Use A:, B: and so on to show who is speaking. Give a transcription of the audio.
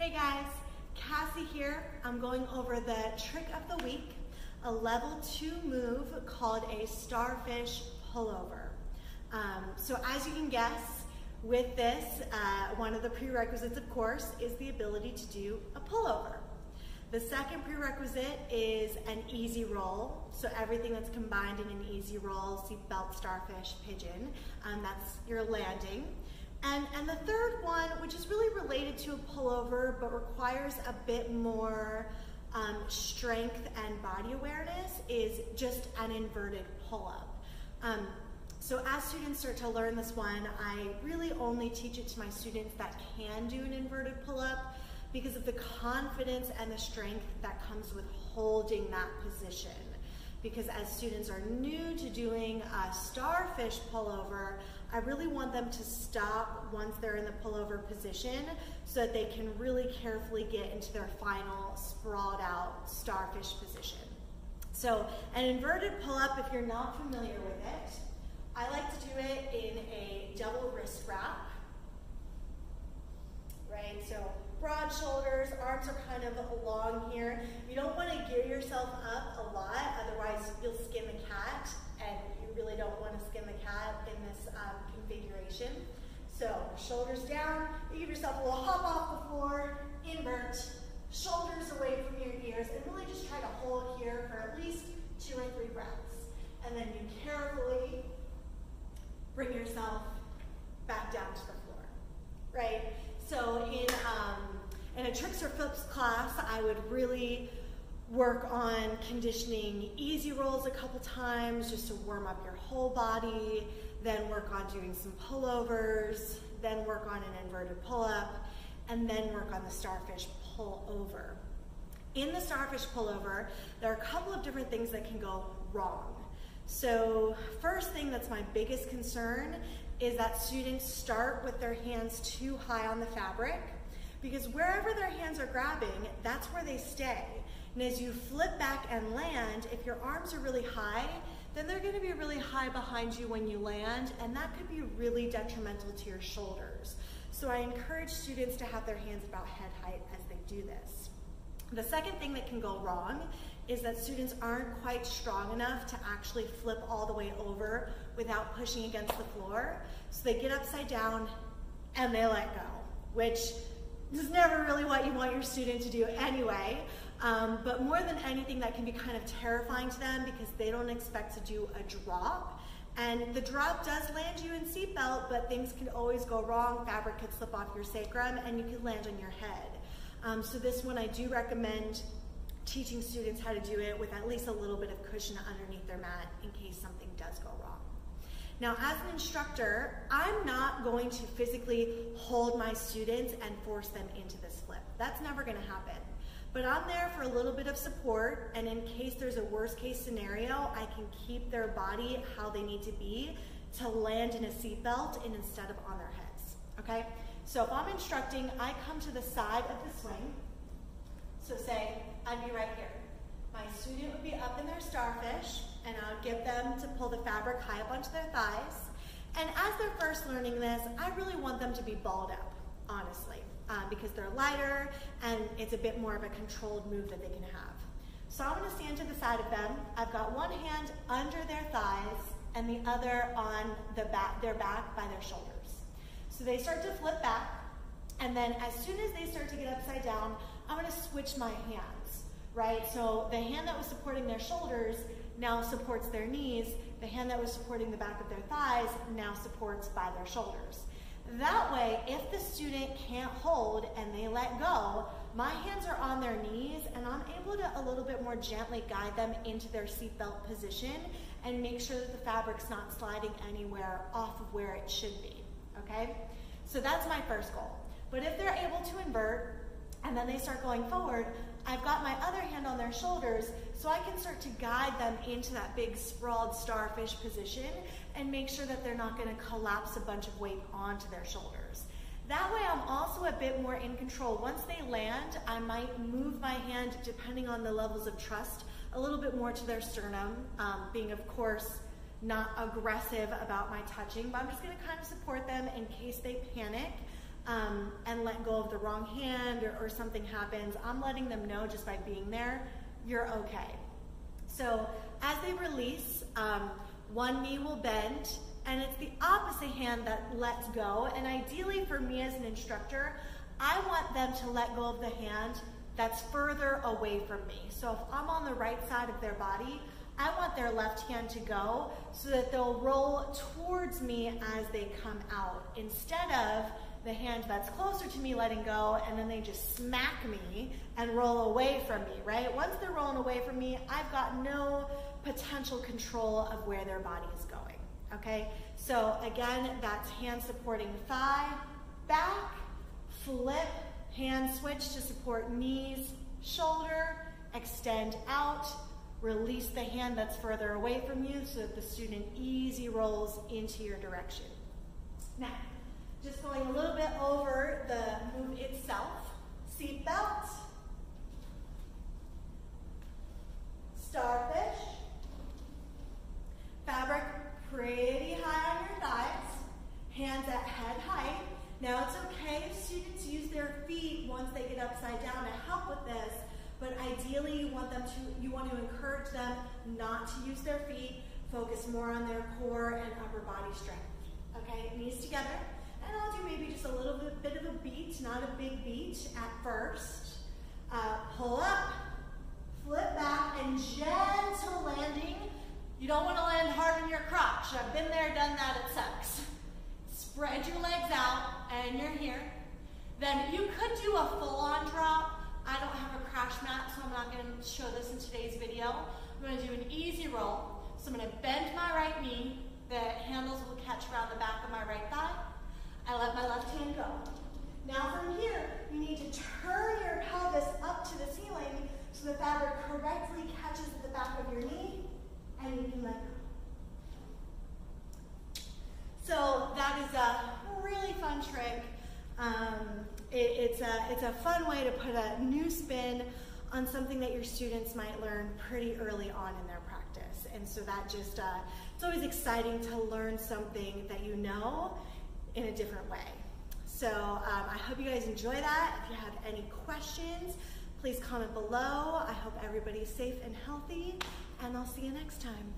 A: Hey guys, Cassie here. I'm going over the trick of the week, a level 2 move called a Starfish pullover. So as you can guess, with this, one of the prerequisites, of course, is the ability to do a pullover. The second prerequisite is an easy roll. So everything that's combined in an easy roll, seatbelt, starfish, pigeon, that's your landing. And the third one, which is really related to a pullover, but requires a bit more strength and body awareness, is just an inverted pull-up. So as students start to learn this one, I really only teach it to my students that can do an inverted pull-up because of the confidence and the strength that comes with holding that position. Because as students are new to doing a starfish pullover, I really want them to stop once they're in the pullover position so that they can really carefully get into their final sprawled out starfish position. So an inverted pull-up, if you're not familiar with it, I like to do it in a double wrist wrap, right? So broad shoulders, arms are kind of long here. You don't want to gear yourself up a lot, otherwise you'll skin the cat, and you really don't want to skin the cat in this configuration. So shoulders down, you give yourself a little hop off the floor, invert, shoulders away from your ears, and really just try to hold here for at least 2 or 3 breaths. And then you carefully bring yourself back down to the floor, right? So in a tricks or flips class, I would really work on conditioning easy rolls a couple times just to warm up your whole body, then work on doing some pullovers, then work on an inverted pull-up, and then work on the starfish pullover. In the starfish pullover, there are a couple of different things that can go wrong. So first thing that's my biggest concern is that students start with their hands too high on the fabric, because wherever their hands are grabbing, that's where they stay. And as you flip back and land, if your arms are really high, then they're going to be really high behind you when you land, and that could be really detrimental to your shoulders. So I encourage students to have their hands about head height as they do this. The second thing that can go wrong is that students aren't quite strong enough to actually flip all the way over without pushing against the floor. So they get upside down and they let go, which is never really what you want your student to do anyway. But more than anything, that can be kind of terrifying to them because they don't expect to do a drop. And the drop does land you in seatbelt, but things can always go wrong. Fabric could slip off your sacrum and you could land on your head. So this one I do recommend teaching students how to do it with at least a little bit of cushion underneath their mat in case something does go wrong. Now, as an instructor, I'm not going to physically hold my students and force them into this flip. That's never going to happen. But I'm there for a little bit of support, and in case there's a worst case scenario, I can keep their body how they need to be to land in a seatbelt and instead of on their heads, okay? So if I'm instructing, I come to the side of the swing. So say, I'd be right here. My student would be up in their starfish, and I would get them to pull the fabric high up onto their thighs. And as they're first learning this, I really want them to be balled up, honestly, because they're lighter, and it's a bit more of a controlled move that they can have. So I'm gonna stand to the side of them. I've got one hand under their thighs, and the other on their back by their shoulders. So they start to flip back, and then as soon as they start to get upside down, I'm going to switch my hands, right? So the hand that was supporting their shoulders now supports their knees. The hand that was supporting the back of their thighs now supports by their shoulders. That way, if the student can't hold and they let go, my hands are on their knees and I'm able to a little bit more gently guide them into their seatbelt position and make sure that the fabric's not sliding anywhere off of where it should be, okay? So that's my first goal. But if they're able to invert, and then they start going forward, I've got my other hand on their shoulders so I can start to guide them into that big sprawled starfish position and make sure that they're not going to collapse a bunch of weight onto their shoulders. That way I'm also a bit more in control. Once they land, I might move my hand, depending on the levels of trust, a little bit more to their sternum, being of course not aggressive about my touching, but I'm just going to kind of support them in case they panic. and let go of the wrong hand or something happens, I'm letting them know just by being there, you're okay. So as they release, one knee will bend, and it's the opposite hand that lets go. And ideally for me as an instructor, I want them to let go of the hand that's further away from me. So if I'm on the right side of their body, I want their left hand to go so that they'll roll towards me as they come out, instead of the hand that's closer to me letting go, and then they just smack me and roll away from me, right? Once they're rolling away from me, I've got no potential control of where their body is going, okay? So again, that's hand supporting thigh, back, flip, hand switch to support knees, shoulder, extend out, release the hand that's further away from you so that the student easy rolls into your direction. Now, just going a little bit over the move itself. Seat belt, starfish, fabric pretty high on your thighs, hands at head height. Now it's okay if students use their feet once they get upside down to help with this, but ideally you want to encourage them not to use their feet, focus more on their core and upper body strength. Okay, knees together. And I'll do maybe just a little bit of a beat, not a big beat at first. Pull up, flip back, and gentle landing. You don't want to land hard on your crotch. I've been there, done that, it sucks. Spread your legs out, and you're here. Then you could do a full-on drop. I don't have a crash mat, so I'm not going to show this in today's video. I'm going to do an easy roll. So I'm going to bend my right knee. The handles will catch around the back of my right thigh. I let my left hand go. Now from here, you need to turn your pelvis up to the ceiling so the fabric correctly catches at the back of your knee, and you can let go. So that is a really fun trick. It's a fun way to put a new spin on something that your students might learn pretty early on in their practice. And so that just, it's always exciting to learn something that you know in a different way. So I hope you guys enjoy that. If you have any questions, please comment below. I hope everybody's safe and healthy, and I'll see you next time.